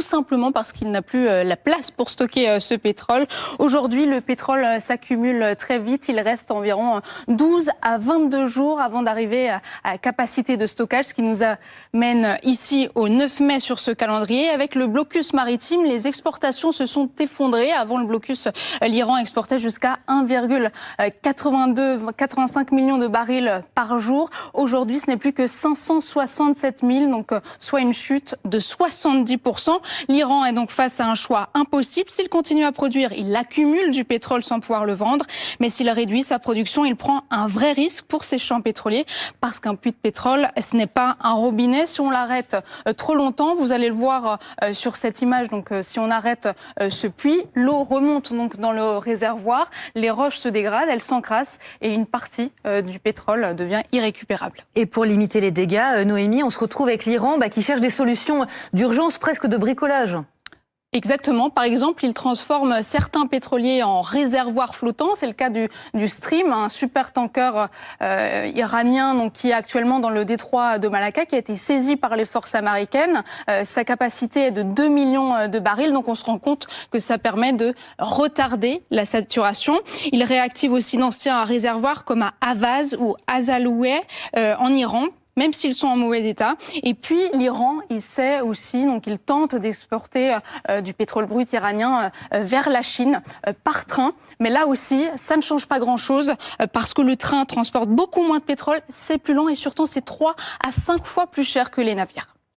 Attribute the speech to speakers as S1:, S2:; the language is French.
S1: tout simplement parce qu'il n'a plus la place pour stocker ce pétrole. Aujourd'hui, le pétrole s'accumule très vite. Il reste environ 12 à 22 jours avant d'arriver à la capacité de stockage, ce qui nous amène ici au 9 mai sur ce calendrier. Avec le blocus maritime, les exportations se sont effondrées. Avant le blocus, l'Iran exportait jusqu'à 1,85 million de barils par jour. Aujourd'hui, ce n'est plus que 567 000, donc soit une chute de 70%. L'Iran est donc face à un choix impossible. S'il continue à produire, il accumule du pétrole sans pouvoir le vendre. Mais s'il réduit sa production, il prend un vrai risque pour ses champs pétroliers, parce qu'un puits de pétrole, ce n'est pas un robinet. Si on l'arrête trop longtemps, vous allez le voir sur cette image, donc si on arrête ce puits, l'eau remonte donc dans le réservoir, les roches se dégradent, elles s'encrassent et une partie du pétrole devient irrécupérable.
S2: Et pour limiter les dégâts, Noémie, on se retrouve avec l'Iran qui cherche des solutions d'urgence, presque de bricolage.
S1: Exactement. Par exemple, il transforme certains pétroliers en réservoirs flottants. C'est le cas du Stream, un super-tanker iranien donc, qui est actuellement dans le détroit de Malacca, qui a été saisi par les forces américaines. Sa capacité est de 2 millions de barils. Donc on se rend compte que ça permet de retarder la saturation. Il réactive aussi d'anciens réservoirs comme à Avaz ou Azaloueh en Iran, même s'ils sont en mauvais état. Et puis l'Iran, il sait aussi, donc il tente d'exporter du pétrole brut iranien vers la Chine par train. Mais là aussi, ça ne change pas grand-chose parce que le train transporte beaucoup moins de pétrole, c'est plus lent et surtout c'est 3 à 5 fois plus cher que les navires.